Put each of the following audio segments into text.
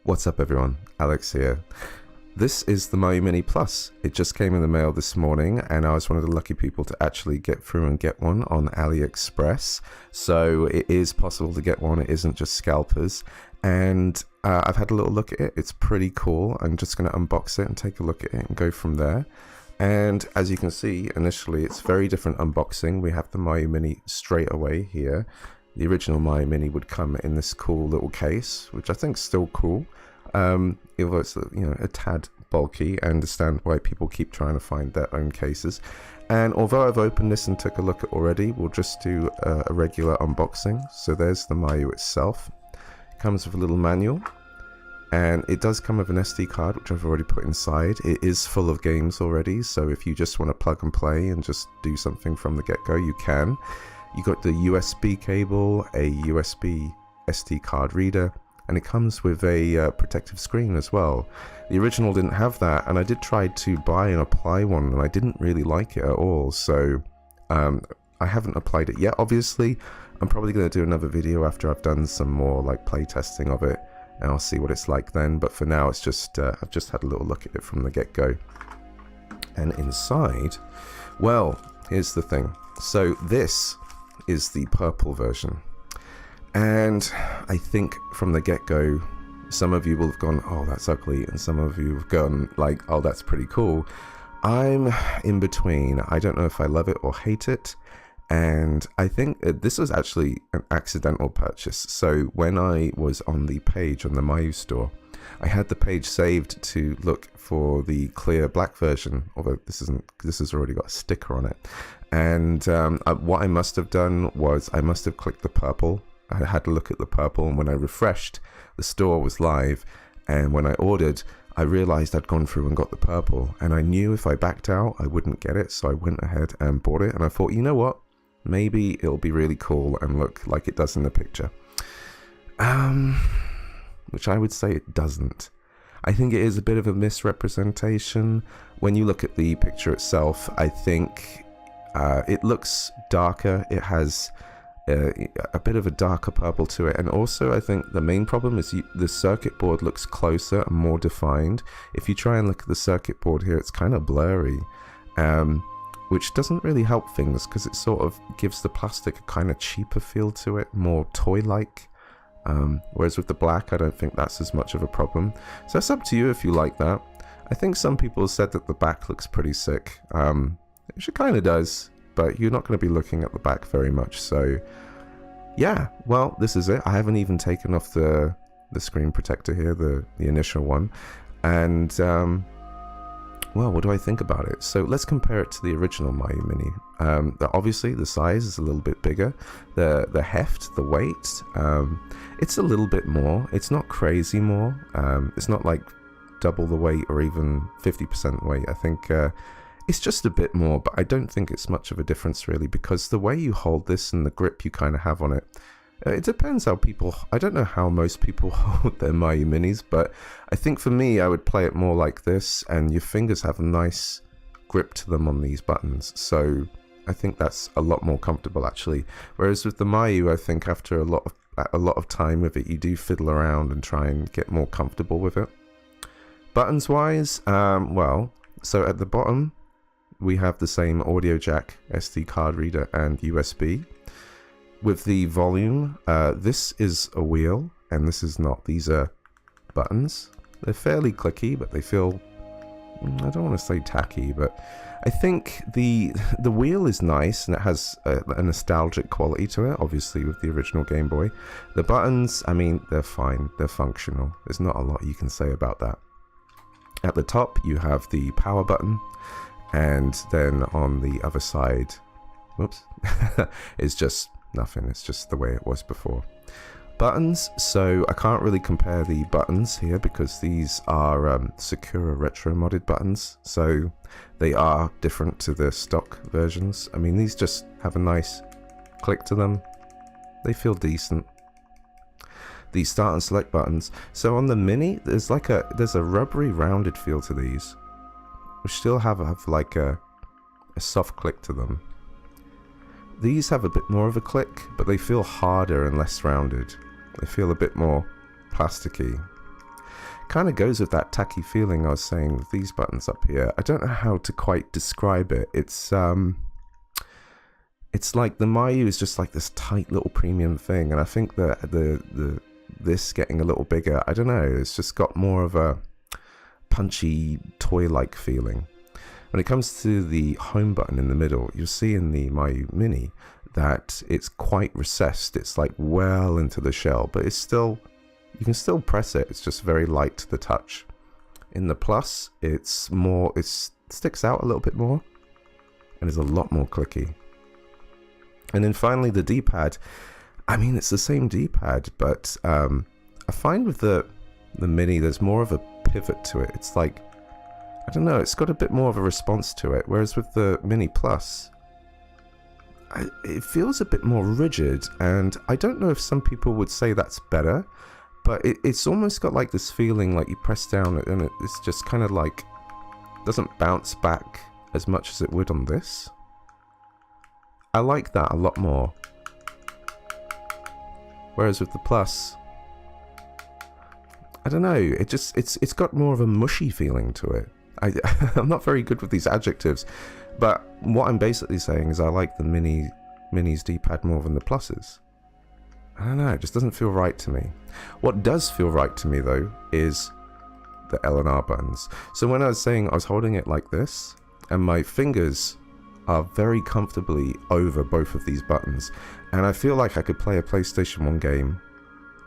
What's up everyone, Alex here. This is the Miyoo Mini PLUS. It just came in the mail this morning and I was one of the lucky people to actually get through and get one on AliExpress. So it is possible to get one, it isn't just scalpers. And I've had a little look at it, it's pretty cool. I'm just going to unbox it and take a look at it and go from there. And as you can see, initially it's very different unboxing. We have the Miyoo Mini straight away here. The original Miyoo Mini would come in this cool little case, which I think is still cool. Although it's a tad bulky, I understand why people keep trying to find their own cases. And although I've opened this and took a look at already, we'll just do a regular unboxing. So there's the Miyoo itself. It comes with a little manual, and it does come with an SD card, which I've already put inside. It is full of games already, so if you just want to plug and play and just do something from the get-go, you can. You got the USB cable, a USB SD card reader, and it comes with a protective screen as well. The original didn't have that, and I did try to buy and apply one, and I didn't really like it at all, so I haven't applied it yet. Obviously, I'm probably going to do another video after I've done some more like play testing of it, and I'll see what it's like then, but for now it's just, I've just had a little look at it from the get-go. And inside, well, here's the thing. So this is the purple version, and I think from the get-go some of you will have gone, oh that's ugly, and some of you have gone like, oh that's pretty cool. I'm in between. I don't know if I love it or hate it, and I think this was actually an accidental purchase. So when I was on the page on the Miyoo store, I had the page saved to look for the clear black version, although this has already got a sticker on it. And what I must have done was I must have clicked the purple. I had to look at the purple, and when I refreshed, the store was live. And when I ordered, I realized I'd gone through and got the purple, and I knew if I backed out, I wouldn't get it. So I went ahead and bought it, and I thought, you know what? Maybe it'll be really cool and look like it does in the picture. Which I would say it doesn't. I think it is a bit of a misrepresentation. When you look at the picture itself, I think it looks darker. It has a bit of a darker purple to it, and also I think the main problem is the circuit board looks closer and more defined. If you try and look at the circuit board here, it's kind of blurry, which doesn't really help things because it sort of gives the plastic a kind of cheaper feel to it, more toy-like. Whereas with the black, I don't think that's as much of a problem. So it's up to you if you like that. I think some people said that the back looks pretty sick, which it kind of does, but you're not going to be looking at the back very much. So yeah, well, this is it. I haven't even taken off the screen protector here, the initial one. And well, what do I think about it? So let's compare it to the original Miyoo Mini. Obviously the size is a little bit bigger. The heft, the weight, it's a little bit more. It's not crazy more. It's not like double the weight or even 50% weight. I think it's just a bit more, but I don't think it's much of a difference really, because the way you hold this and the grip you kind of have on it, it depends how people, I don't know how most people hold their Miyoo Minis, but I think for me, I would play it more like this, and your fingers have a nice grip to them on these buttons. So I think that's a lot more comfortable actually. Whereas with the Miyoo, I think after a lot of time with it, you do fiddle around and try and get more comfortable with it. Buttons wise, well, so at the bottom, we have the same audio jack, SD card reader, and USB. With the volume, this is a wheel and this is not. These are buttons. They're fairly clicky, but they feel, I don't want to say tacky, but I think the wheel is nice and it has a nostalgic quality to it, obviously with the original Game Boy. The buttons, I mean, they're fine, they're functional. There's not a lot you can say about that. At the top, you have the power button, and then on the other side, whoops, it's just nothing. It's just the way it was before. Buttons, so I can't really compare the buttons here because these are Sakura retro modded buttons, so they are different to the stock versions. I mean, these just have a nice click to them. They feel decent. The start and select buttons, so on the Mini there's a rubbery rounded feel to these, which still have like a soft click to them. These have a bit more of a click, but they feel harder and less rounded. They feel a bit more plasticky. kind of goes with that tacky feeling I was saying with these buttons up here. I don't know how to quite describe it. It's like the Miyoo is just like this tight little premium thing, and I think that this getting a little bigger, I don't know, it's just got more of a punchy toy-like feeling. When it comes to the home button in the middle, you'll see in the Miyoo Mini that it's quite recessed. It's like well into the shell, but it's still, you can still press it. It's just very light to the touch. In the Plus, it's more, it sticks out a little bit more and is a lot more clicky. And then finally the D-pad. I mean, it's the same D-pad, but I find with the Mini there's more of a pivot to it. It's like, I don't know, it's got a bit more of a response to it, whereas with the Mini Plus it feels a bit more rigid, and I don't know if some people would say that's better, but it's almost got like this feeling like you press down and it's just kind of like doesn't bounce back as much as it would on this. I like that a lot more. Whereas with the Plus, I don't know, it's got more of a mushy feeling to it. I'm not very good with these adjectives, but what I'm basically saying is I like the Mini's D-pad more than the Plus's. I don't know, it just doesn't feel right to me. What does feel right to me though is the L and R buttons. So when I was saying I was holding it like this, and my fingers are very comfortably over both of these buttons, and I feel like I could play a PlayStation 1 game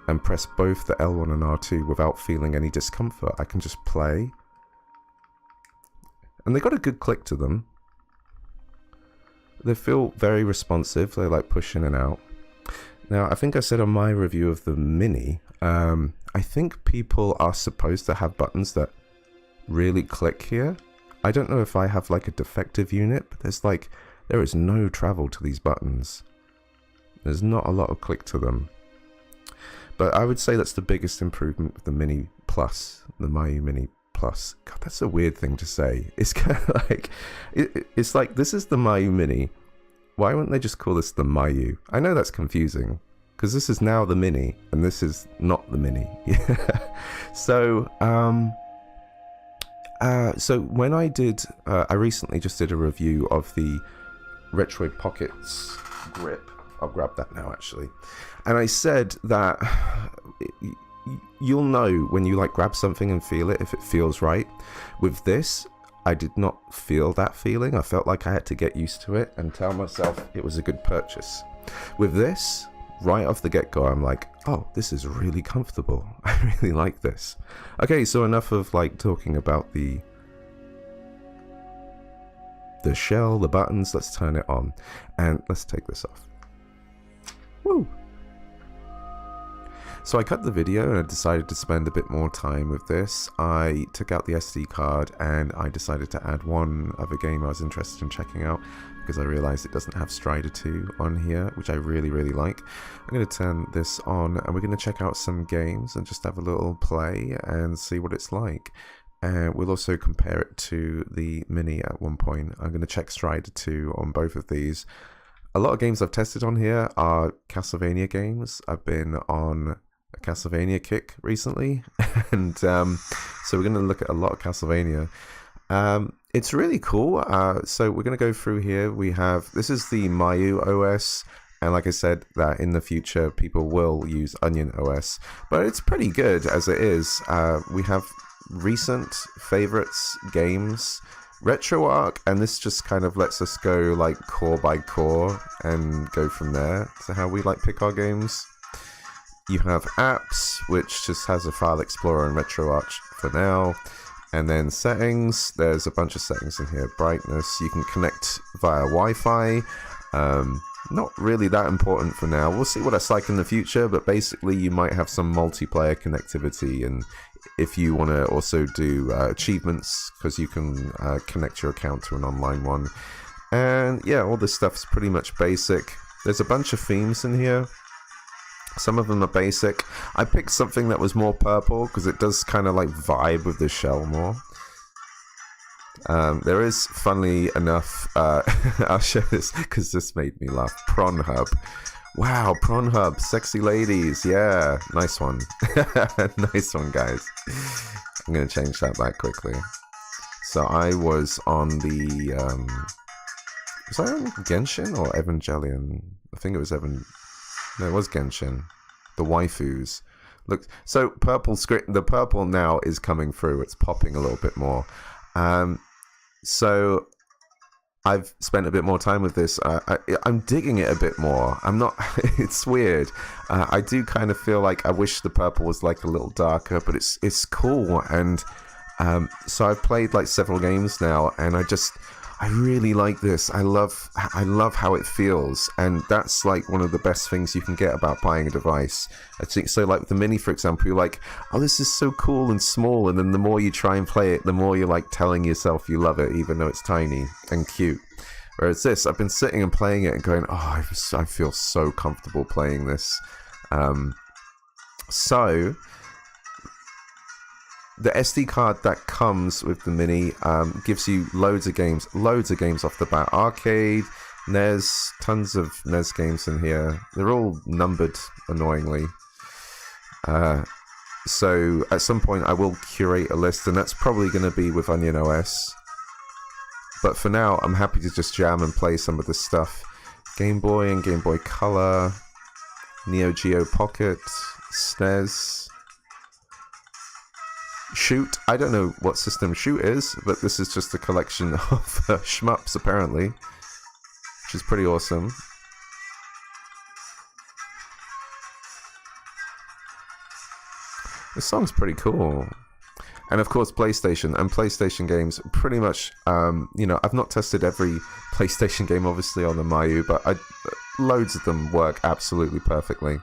and press both the L1 and R2 without feeling any discomfort. I can just play. And they got a good click to them. They feel very responsive. They like push in and out. Now, I think I said on my review of the Mini, I think people are supposed to have buttons that really click here. I don't know if I have like a defective unit, but there is no travel to these buttons. There's not a lot of click to them. But I would say that's the biggest improvement with the Mini Plus, the Miyoo Mini Plus. God, that's a weird thing to say. It's kind of like, it's like, this is the Miyoo Mini. Why wouldn't they just call this the Miyoo? I know that's confusing, because this is now the Mini, and this is not the Mini. So, so when I recently just did a review of the Retro Pockets grip. I'll grab that now, actually. And I said that you'll know when you like grab something and feel it, if it feels right. With this, I did not feel that feeling. I felt like I had to get used to it and tell myself it was a good purchase. With this, right off the get-go, I'm like, oh, this is really comfortable. I really like this. Okay, so enough of like talking about the shell, the buttons. Let's turn it on and let's take this off. Woo! So I cut the video and I decided to spend a bit more time with this. I took out the SD card and I decided to add one other game I was interested in checking out, because I realized it doesn't have Strider 2 on here, which I really, really like. I'm going to turn this on and we're going to check out some games and just have a little play and see what it's like. And we'll also compare it to the Mini at one point. I'm going to check Strider 2 on both of these. A lot of games I've tested on here are Castlevania games. I've been on a Castlevania kick recently, and so we're going to look at a lot of Castlevania. It's really cool. So we're going to go through here. We have, this is the Miyoo OS, and like I said, that in the future people will use Onion OS, but it's pretty good as it is. We have recent favorites games, RetroArch, and this just kind of lets us go like core by core and go from there to how we like pick our games. You have apps, which just has a file explorer and RetroArch for now. And then settings, there's a bunch of settings in here. Brightness, you can connect via Wi-Fi. Not really that important for now. We'll see what that's like in the future, but basically you might have some multiplayer connectivity, and if you want to also do achievements, because you can connect your account to an online one. And yeah, all this stuff's pretty much basic. There's a bunch of themes in here. Some of them are basic. I picked something that was more purple because it does kind of like vibe with the shell more. There is, funnily enough, I'll show this because this made me laugh. Prawn Hub, Wow, Prawn Hub, sexy ladies. Yeah, nice one. Nice one, guys. I'm going to change that back quickly. So I was on the... was I on Genshin or Evangelion? I think it was No, it was Genshin. The waifus. Look, so purple screen. The purple now is coming through. It's popping a little bit more. So I've spent a bit more time with this. I'm digging it a bit more. I'm not. It's weird. I do kind of feel like I wish the purple was like a little darker, but it's cool. And so I've played like several games now, and I really like this. I love how it feels, and that's like one of the best things you can get about buying a device. I think so. Like with the Mini, for example, you're like, oh, this is so cool and small, and then the more you try and play it, the more you're like telling yourself you love it, even though it's tiny and cute. Whereas this, I've been sitting and playing it and going, oh, I feel so comfortable playing this. So the SD card that comes with the Mini gives you loads of games off the bat. Arcade, NES, tons of NES games in here. They're all numbered annoyingly. So at some point I will curate a list, and that's probably going to be with Onion OS. But for now, I'm happy to just jam and play some of this stuff. Game Boy and Game Boy Color, Neo Geo Pocket, SNES. Shoot, I don't know what system Shoot is, but this is just a collection of shmups apparently, which is pretty awesome. This song's pretty cool. And of course PlayStation and PlayStation games, pretty much, you know, I've not tested every PlayStation game obviously on the Miyoo, but loads of them work absolutely perfectly.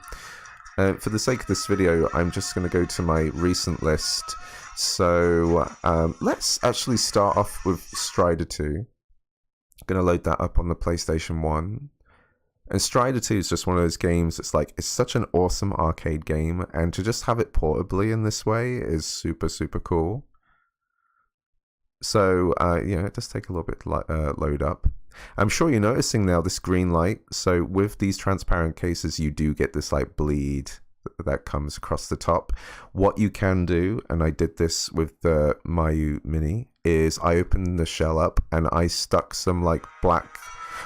For the sake of this video, I'm just going to go to my recent list. So let's actually start off with Strider 2. I'm going to load that up on the PlayStation 1. And Strider 2 is just one of those games, it's like, it's such an awesome arcade game, and to just have it portably in this way is super, super cool. So, yeah, it does take a little bit to load up. I'm sure you're noticing now this green light. So with these transparent cases, you do get this like bleed that comes across the top. What you can do, and I did this with the Miyoo Mini, is I opened the shell up and I stuck some like black,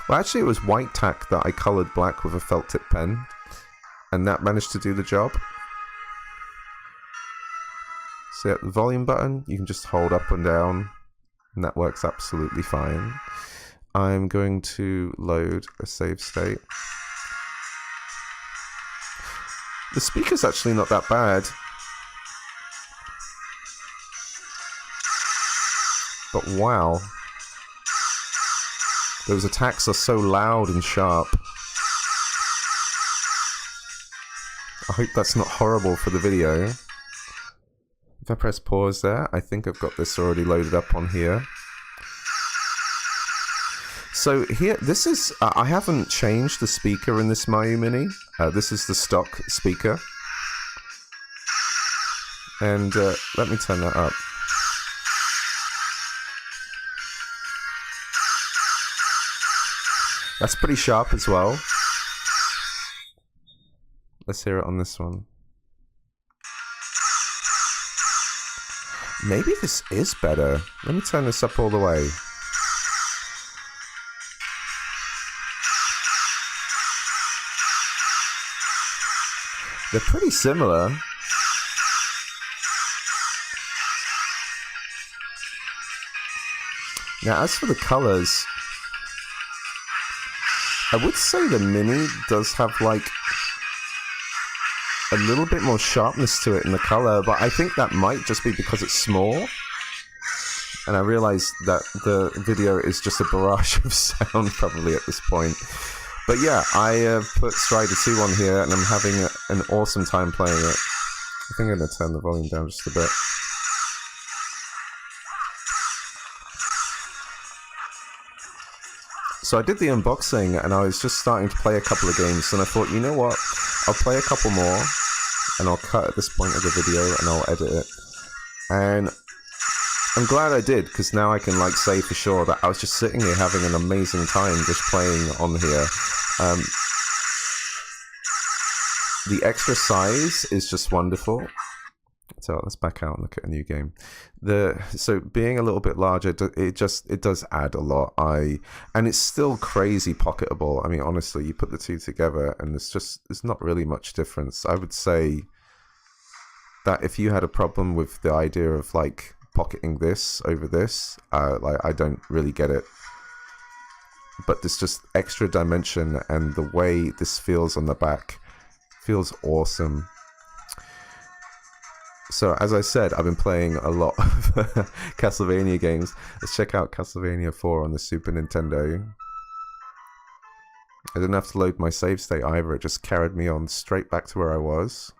well actually it was white tack that I colored black with a felt tip pen, and that managed to do the job. So at the volume button, you can just hold up and down, and that works absolutely fine. I'm going to load a save state. The speaker's actually not that bad. But wow. Those attacks are so loud and sharp. I hope that's not horrible for the video. If I press pause there, I think I've got this already loaded up on here. So here, this is, I haven't changed the speaker in this Miyoo Mini. This is the stock speaker. And let me turn that up. That's pretty sharp as well. Let's hear it on this one. Maybe this is better. Let me turn this up all the way. They're pretty similar. Now, as for the colors, I would say the Mini does have like a little bit more sharpness to it in the color, but I think that might just be because it's small. And I realize that the video is just a barrage of sound probably at this point. But yeah, I put Strider 2 on here, and I'm having an awesome time playing it. I think I'm going to turn the volume down just a bit. So I did the unboxing, and I was just starting to play a couple of games, and I thought, you know what, I'll play a couple more, and I'll cut at this point of the video, and I'll edit it. And I'm glad I did, because now I can like say for sure that I was just sitting here having an amazing time just playing on here. the extra size is just wonderful. So let's back out and look at a new game. So being a little bit larger, it does add a lot. And it's still crazy pocketable. I mean, honestly, you put the two together, and there's not really much difference. I would say that if you had a problem with the idea of like pocketing this over this, like I don't really get it. But there's just extra dimension, and the way this feels on the back feels awesome. So, as I said, I've been playing a lot of Castlevania games. Let's check out Castlevania IV on the Super Nintendo. I didn't have to load my save state either. It just carried me on straight back to where I was.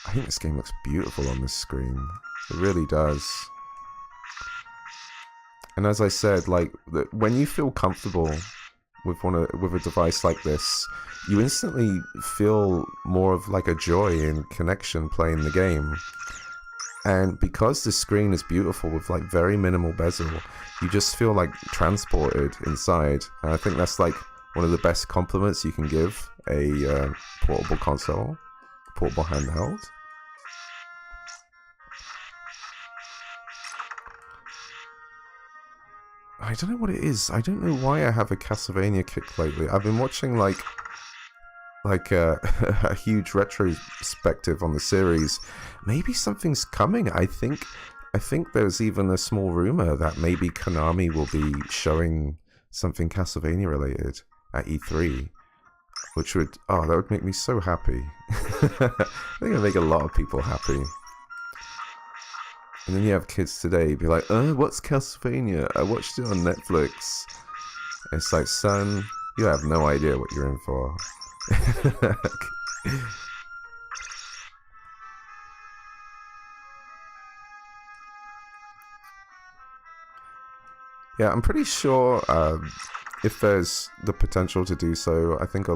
I think this game looks beautiful on this screen. It really does. And as I said, like, when you feel comfortable with a device like this, you instantly feel more of like a joy and connection playing the game. And because the screen is beautiful with like very minimal bezel, you just feel like transported inside. And I think that's like one of the best compliments you can give a portable console, portable handheld. I don't know what it is. I don't know why I have a Castlevania kick lately. I've been watching like a huge retrospective on the series. Maybe something's coming. I think there's even a small rumor that maybe Konami will be showing something Castlevania related at E3, which would that would make me so happy. I think it'd make a lot of people happy. And then you have kids today be like, what's Castlevania? I watched it on Netflix. And it's like, son, you have no idea what you're in for. Yeah, I'm pretty sure if there's the potential to do so, I think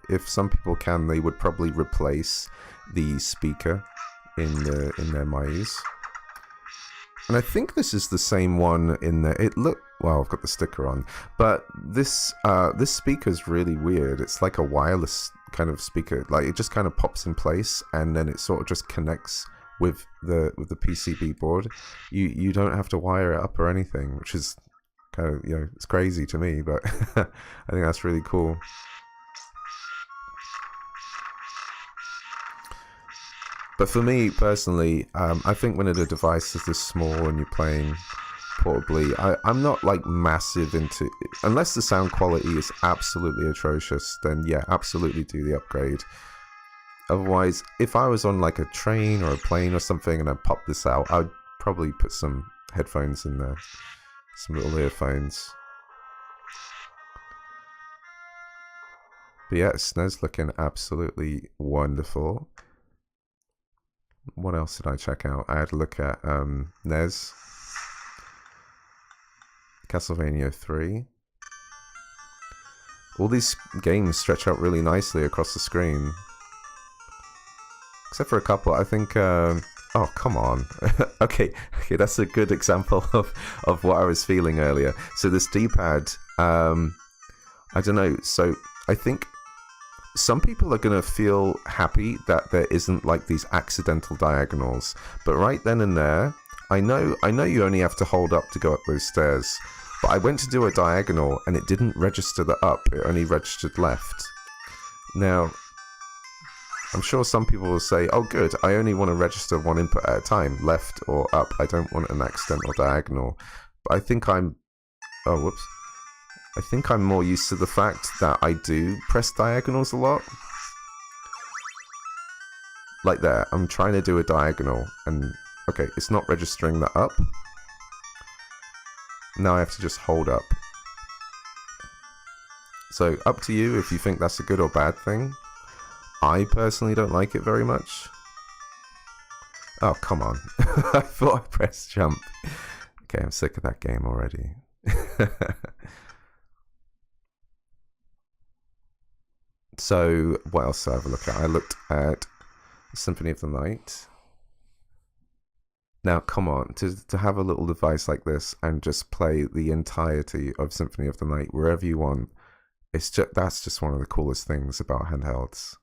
if some people can, they would probably replace the speaker in their Miyoo's. And I think this is the same one in there. Well, I've got the sticker on, but this speaker is really weird. It's like a wireless kind of speaker. Like it just kind of pops in place, and then it sort of just connects with the PCB board. You don't have to wire it up or anything, which is kind of, it's crazy to me, but I think that's really cool. But for me personally, I think when a device is this small and you're playing portably, I'm not like massive into, unless the sound quality is absolutely atrocious, then yeah, absolutely do the upgrade. Otherwise, if I was on like a train or a plane or something and I pop this out, I'd probably put some headphones in there, some little earphones. But yeah, SNES looking absolutely wonderful. What else did I check out? I had a look at NES, Castlevania 3. All these games stretch out really nicely across the screen. Except for a couple, I think... oh, come on. okay, that's a good example of what I was feeling earlier. So this D-pad, I don't know, so I think... some people are going to feel happy that there isn't like these accidental diagonals, but right then and there, I know you only have to hold up to go up those stairs, but I went to do a diagonal and it didn't register the up, it only registered left. Now, I'm sure some people will say, oh good, I only want to register one input at a time, left or up, I don't want an accidental diagonal. But I think I'm more used to the fact that I do press diagonals a lot. Like there, I'm trying to do a diagonal, and okay, it's not registering the up. Now I have to just hold up. So, up to you if you think that's a good or bad thing. I personally don't like it very much. Oh, come on. I thought I pressed jump. Okay, I'm sick of that game already. So, what else did I have a look at? I looked at Symphony of the Night. Now, come on, to have a little device like this and just play the entirety of Symphony of the Night wherever you want, that's just one of the coolest things about handhelds.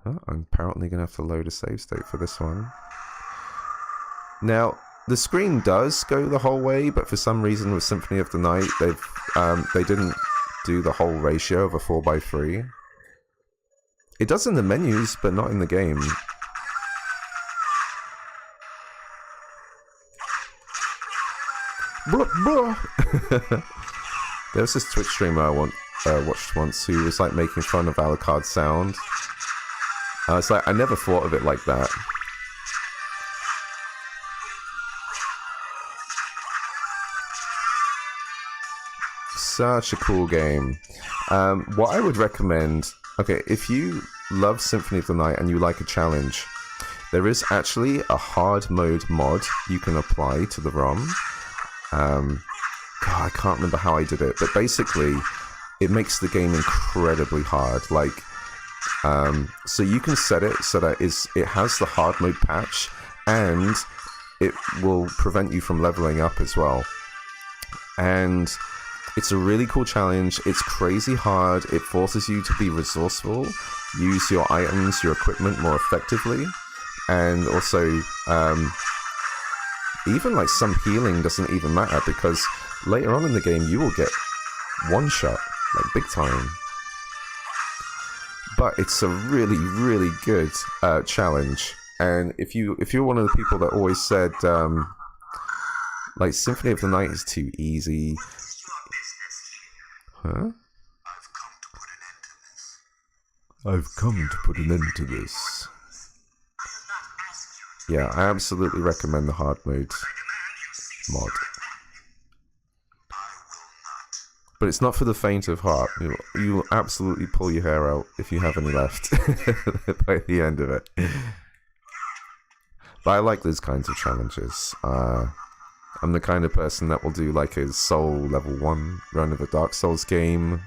Oh, I'm apparently going to have to load a save state for this one. Now, the screen does go the whole way, but for some reason with Symphony of the Night, they didn't do the whole ratio of a 4:3. It does in the menus, but not in the game. Blah, blah. There was this Twitch streamer I watched once who was like making fun of Alucard's sound. It's like, I never thought of it like that. Such a cool game. What I would recommend, okay, if you love Symphony of the Night and you like a challenge, there is actually a hard mode mod you can apply to the ROM. God, I can't remember how I did it, but basically it makes the game incredibly hard. Like, so you can set it so that it has the hard mode patch, and it will prevent you from leveling up as well. And it's a really cool challenge. It's crazy hard. It forces you to be resourceful, use your items, your equipment more effectively, and also even like some healing doesn't even matter, because later on in the game you will get one shot, like big time. But it's a really, really good challenge. And if you're one of the people that always said like Symphony of the Night is too easy, huh? I've come to put an end to this. Yeah, I absolutely recommend the hard mode mod. But it's not for the faint of heart. You'll absolutely pull your hair out if you have any left by the end of it. But I like those kinds of challenges. I'm the kind of person that will do like a Soul level 1 run of a Dark Souls game.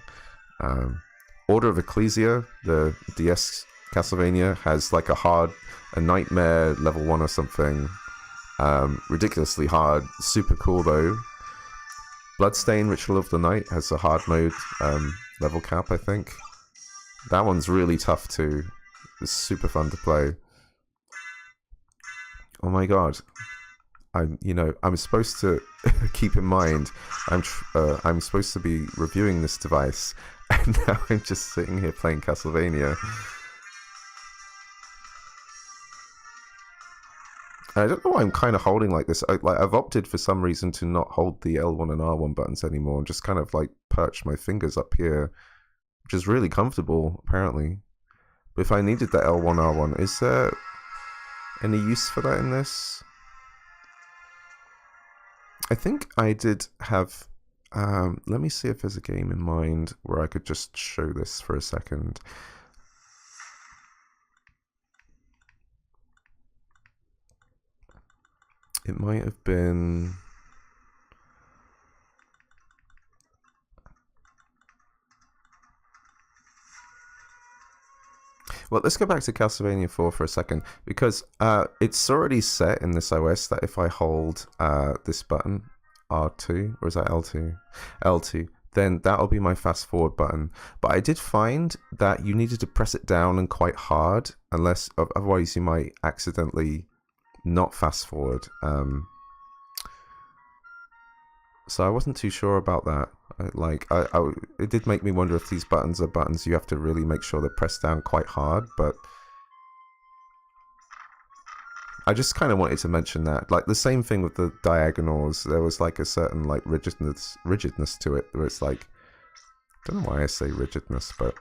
Order of Ecclesia, the DS Castlevania, has like a Nightmare level 1 or something. Ridiculously hard. Super cool though. Bloodstain Ritual of the Night has a hard mode level cap, I think. That one's really tough too. It's super fun to play. Oh my god. I'm supposed to keep in mind I'm supposed to be reviewing this device, and now I'm just sitting here playing Castlevania. I don't know why I'm kind of holding like this. I've opted for some reason to not hold the L1 and R1 buttons anymore, and just kind of like perch my fingers up here, which is really comfortable apparently. But if I needed the L1 R1, is there any use for that in this? I think I did have. Let me see if there's a game in mind where I could just show this for a second. It might have been. Well, let's go back to Castlevania IV for a second, because it's already set in this OS that if I hold this button, R2, or is that L2? L2, then that'll be my fast forward button. But I did find that you needed to press it down and quite hard, otherwise you might accidentally not fast forward. So I wasn't too sure about that. It did make me wonder if these buttons are buttons you have to really make sure they're pressed down quite hard, but I just kind of wanted to mention that. Like the same thing with the diagonals, there was like a certain like rigidness to it, where it's like, I don't know why I say rigidness, but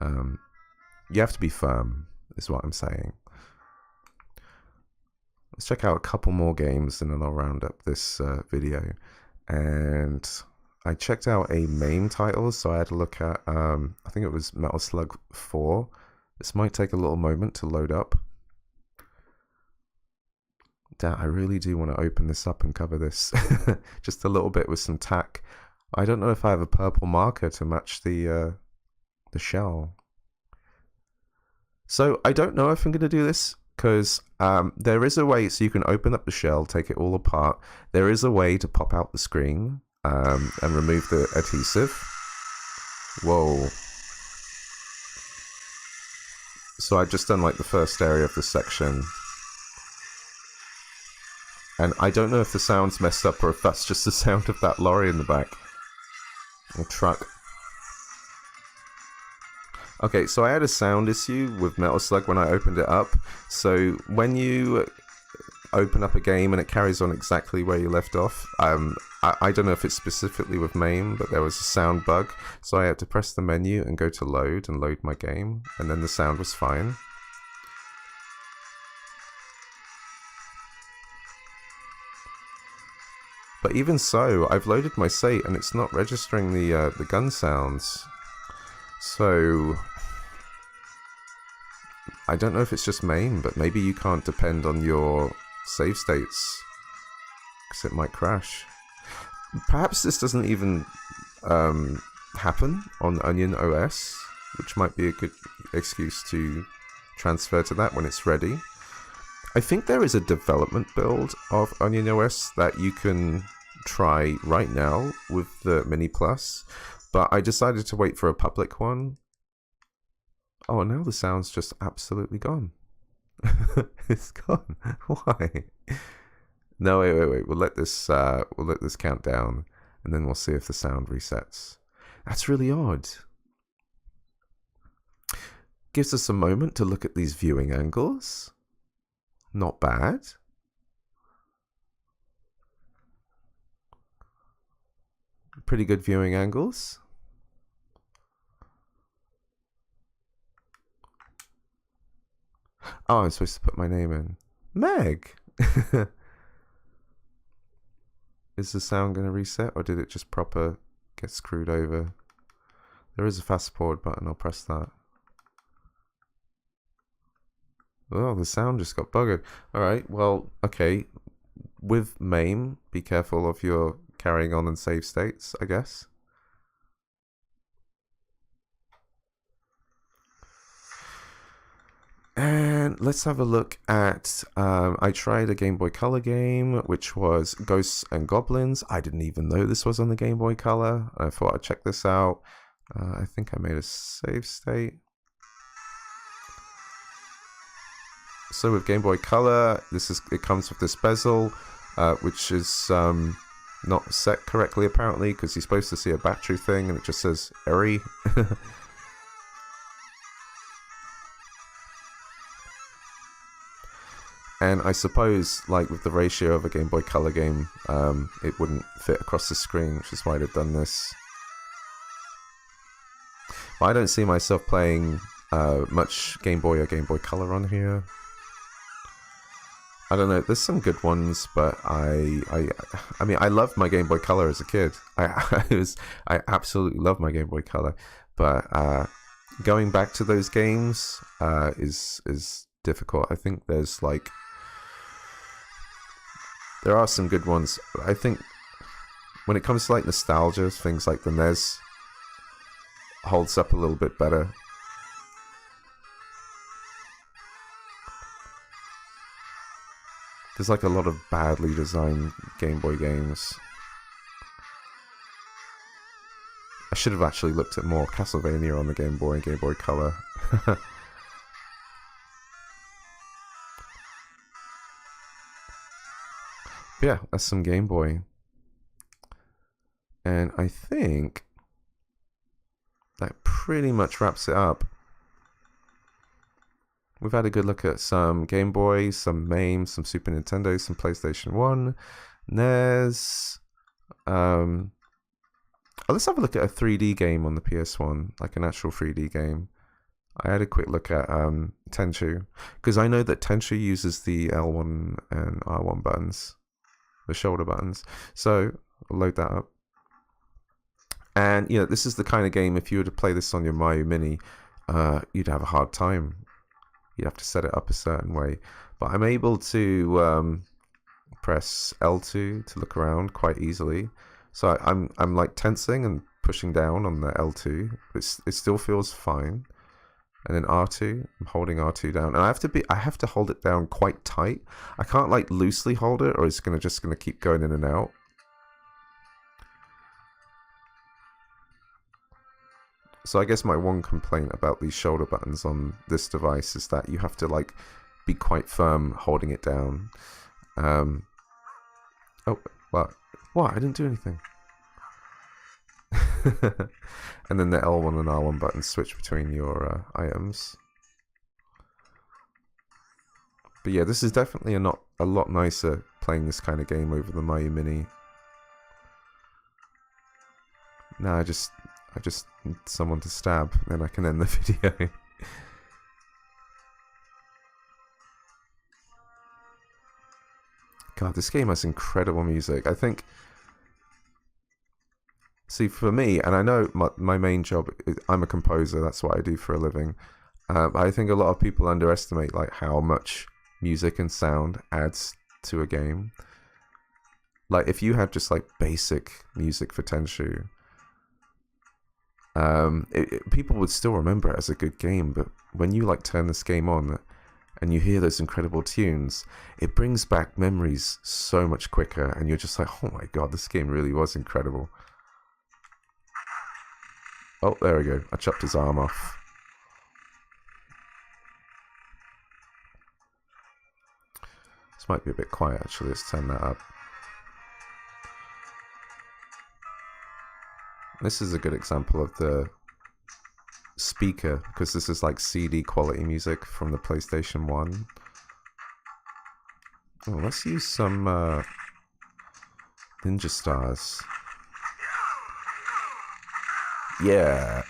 you have to be firm, is what I'm saying. Let's check out a couple more games and then I'll round up this video. And I checked out a MAME title, so I had a look at, I think it was Metal Slug 4. This might take a little moment to load up. Damn, I really do want to open this up and cover this just a little bit with some tack. I don't know if I have a purple marker to match the shell. So I don't know if I'm going to do this, because there is a way, so you can open up the shell, take it all apart. There is a way to pop out the screen and remove the adhesive. Whoa. So I've just done like the first area of the section. And I don't know if the sound's messed up or if that's just the sound of that lorry in the back. Or truck. Okay, so I had a sound issue with Metal Slug when I opened it up. So when you open up a game and it carries on exactly where you left off, I don't know if it's specifically with MAME, but there was a sound bug. So I had to press the menu and go to load and load my game, and then the sound was fine. But even so, I've loaded my state and it's not registering the gun sounds. So I don't know if it's just MAME, but maybe you can't depend on your save states because it might crash. Perhaps this doesn't even happen on Onion OS, which might be a good excuse to transfer to that when it's ready. I think there is a development build of Onion OS that you can try right now with the Mini Plus, but I decided to wait for a public one. Oh, now the sound's just absolutely gone. It's gone. Why? No, wait. We'll let this count down, and then we'll see if the sound resets. That's really odd. Gives us a moment to look at these viewing angles. Not bad. Pretty good viewing angles. Oh, I'm supposed to put my name in. Meg! Is the sound going to reset, or did it just proper get screwed over? There is a fast forward button, I'll press that. Oh, the sound just got buggered. Alright, well, okay. With MAME, be careful of your carrying on and save states, I guess. And let's have a look at, I tried a Game Boy Color game, which was Ghosts and Goblins. I didn't even know this was on the Game Boy Color. I thought I'd check this out. I think I made a save state. So with Game Boy Color, it comes with this bezel, which is not set correctly apparently, because you're supposed to see a battery thing and it just says error. And I suppose, like with the ratio of a Game Boy Color game, it wouldn't fit across the screen, which is why they've done this. But I don't see myself playing much Game Boy or Game Boy Color on here. I don't know, there's some good ones, but I mean, I loved my Game Boy Color as a kid. I absolutely love my Game Boy Color, but going back to those games is difficult. I think there are some good ones. I think when it comes to like nostalgia, things like the NES holds up a little bit better. There's like a lot of badly designed Game Boy games. I should have actually looked at more Castlevania on the Game Boy and Game Boy Color. Yeah, that's some Game Boy. And I think that pretty much wraps it up. We've had a good look at some Game Boy, some MAME, some Super Nintendo, some PlayStation 1, NES. Let's have a look at a 3D game on the PS1, like an actual 3D game. I had a quick look at Tenchu, because I know that Tenchu uses the L1 and R1 buttons, the shoulder buttons. So I'll load that up. And you know, this is the kind of game, if you were to play this on your Miyoo Mini, you'd have a hard time. You'd have to set it up a certain way. But I'm able to press L2 to look around quite easily. So I'm like tensing and pushing down on the L2. It still feels fine. And then R2, I'm holding R2 down. And I have to hold it down quite tight. I can't like loosely hold it, or it's just gonna keep going in and out. So I guess my one complaint about these shoulder buttons on this device is that you have to like be quite firm holding it down. Oh, what? I didn't do anything. And then the L1 and R1 buttons switch between your items. But yeah, this is definitely a lot nicer playing this kind of game over the Miyoo Mini. Now I just need someone to stab, then I can end the video. God, this game has incredible music. I think... See, for me, and I know my main job, I'm a composer, that's what I do for a living. I think a lot of people underestimate like how much music and sound adds to a game. Like, if you had just like basic music for Tenchu, people would still remember it as a good game, but when you like turn this game on and you hear those incredible tunes, it brings back memories so much quicker, and you're just like, oh my god, this game really was incredible. Oh, there we go. I chopped his arm off. This might be a bit quiet, actually. Let's turn that up. This is a good example of the speaker, because this is like CD quality music from the PlayStation 1. Oh, let's use some Ninja Stars. Yeah.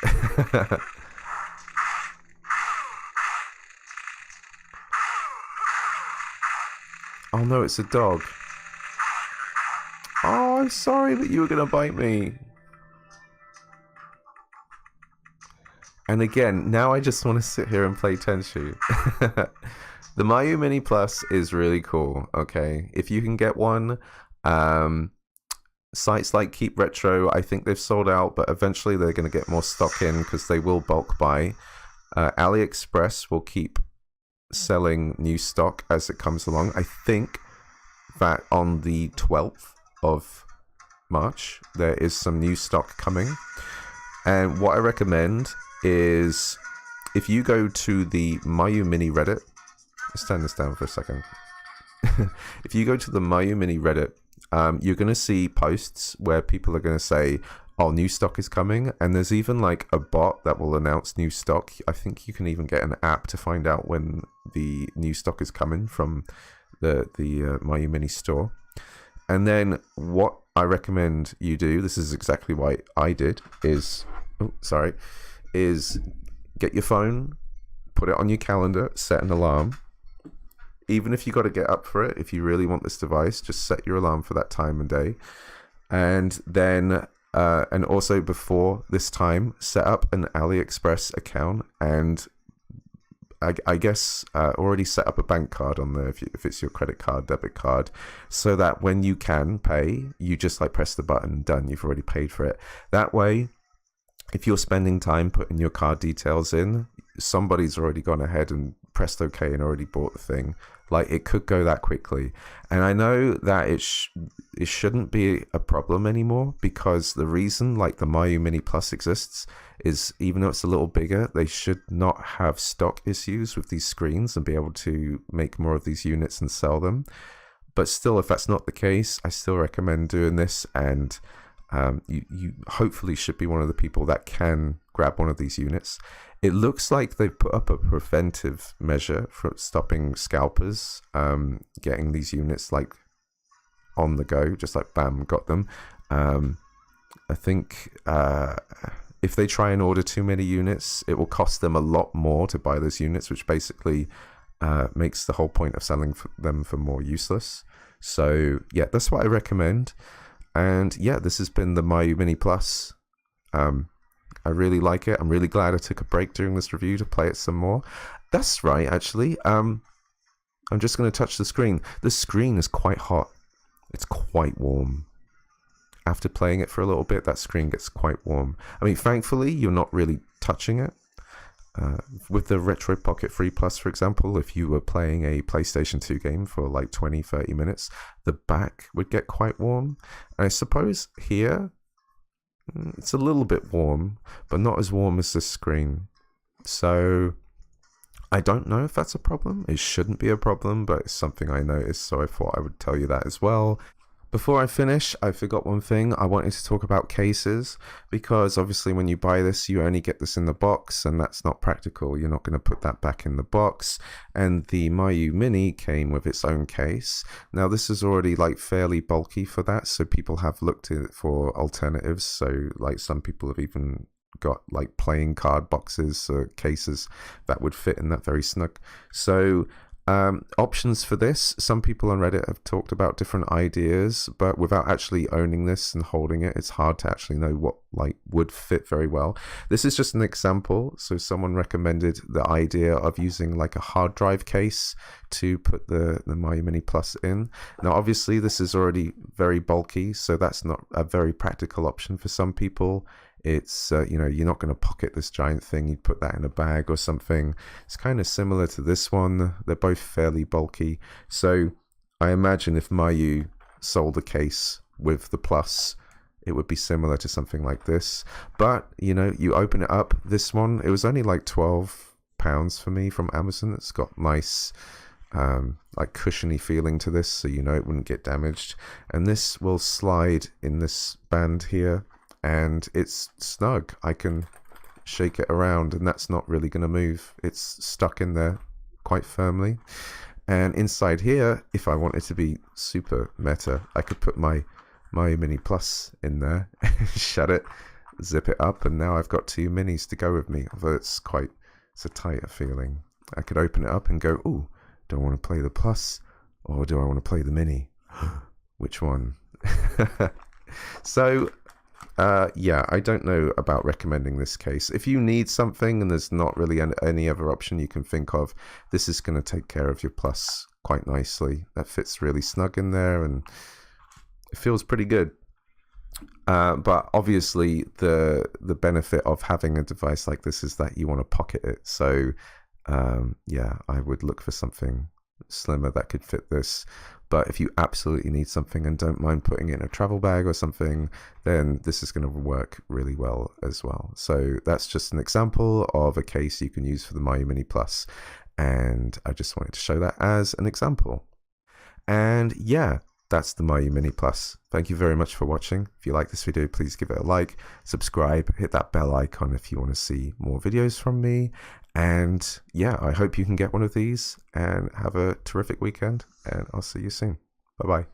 Oh no, it's a dog. Oh, I'm sorry that you were gonna bite me. And again, now I just want to sit here and play Tenchu. The Miyoo Mini PLUS is really cool, okay? If you can get one, sites like Keep Retro, I think they've sold out, but eventually they're going to get more stock in because they will bulk buy. AliExpress will keep selling new stock as it comes along. I think that on the 12th of March, there is some new stock coming. And what I recommend is if you go to the Miyoo Mini Reddit, let's turn this down for a second. If you go to the Miyoo Mini Reddit, you're going to see posts where people are going to say, oh, new stock is coming, and there's even like a bot that will announce new stock. I think you can even get an app to find out when the new stock is coming from the Miyoo Mini store. And then what I recommend you do, this is exactly what I did, is get your phone, put it on your calendar, set an alarm. Even if you got to get up for it, if you really want this device, just set your alarm for that time and day. And then, and also before this time, set up an AliExpress account, and I guess already set up a bank card on there if it's your credit card, debit card, so that when you can pay, you just like press the button, done, you've already paid for it. That way, if you're spending time putting your card details in, somebody's already gone ahead and pressed OK and already bought the thing. Like, it could go that quickly. And I know that it shouldn't be a problem anymore, because the reason like the Miyoo Mini PLUS exists is, even though it's a little bigger, they should not have stock issues with these screens and be able to make more of these units and sell them. But still, if that's not the case, I still recommend doing this, and you hopefully should be one of the people that can grab one of these units. It looks like they've put up a preventive measure for stopping scalpers getting these units like on the go, just like bam, got them. I think if they try and order too many units, it will cost them a lot more to buy those units, which basically makes the whole point of selling them for more useless. So yeah, that's what I recommend. And yeah, this has been the Miyoo Mini PLUS. I really like it. I'm really glad I took a break during this review to play it some more. That's right, actually. I'm just going to touch the screen. The screen is quite hot. It's quite warm. After playing it for a little bit, that screen gets quite warm. I mean, thankfully, you're not really touching it. With the Retro Pocket 3 Plus, for example, if you were playing a PlayStation 2 game for like 20-30 minutes, the back would get quite warm. And I suppose here, It's a little bit warm, but not as warm as the screen. So I don't know if that's a problem. It shouldn't be a problem, but it's something I noticed, so I thought I would tell you that as well. Before I finish, I forgot one thing. I wanted to talk about cases, because obviously when you buy this, you only get this in the box, and that's not practical. You're not going to put that back in the box. And the Miyoo Mini came with its own case. Now this is already like fairly bulky for that, so people have looked at it for alternatives. So like some people have even got like playing card boxes, cases that would fit in that very snug. So options for this, some people on Reddit have talked about different ideas, but without actually owning this and holding it, it's hard to actually know what like would fit very well. This is just an example. So someone recommended the idea of using like a hard drive case to put the Miyoo Mini Plus in. Now obviously this is already very bulky, so that's not a very practical option for some people. It's you know, you're not going to pocket this giant thing. You'd put that in a bag or something. It's kind of similar to this one. They're both fairly bulky, so I imagine if Miyoo sold a case with the Plus, it would be similar to something like this. But you know, you open it up, this one, it was only like £12 for me from Amazon. It's got nice like cushiony feeling to this, so you know it wouldn't get damaged. And this will slide in this band here, and it's snug. I can shake it around and that's not really going to move. It's stuck in there quite firmly. And inside here, if I wanted to be super meta, I could put my Miyoo Mini Plus in there, shut it, zip it up, and now I've got two minis to go with me. Although it's a tighter feeling. I could open it up and go, ooh, do I want to play the Plus or do I want to play the Mini? Which one? So yeah, I don't know about recommending this case. If you need something and there's not really any other option you can think of, this is going to take care of your Plus quite nicely. That fits really snug in there and it feels pretty good. But obviously the benefit of having a device like this is that you want to pocket it. So yeah, I would look for something slimmer that could fit this. But if you absolutely need something and don't mind putting it in a travel bag or something, then this is going to work really well as well. So that's just an example of a case you can use for the Miyoo Mini Plus. And I just wanted to show that as an example. And yeah, that's the Miyoo Mini Plus. Thank you very much for watching. If you like this video, please give it a like, subscribe, hit that bell icon if you want to see more videos from me. And yeah, I hope you can get one of these and have a terrific weekend, and I'll see you soon. Bye-bye.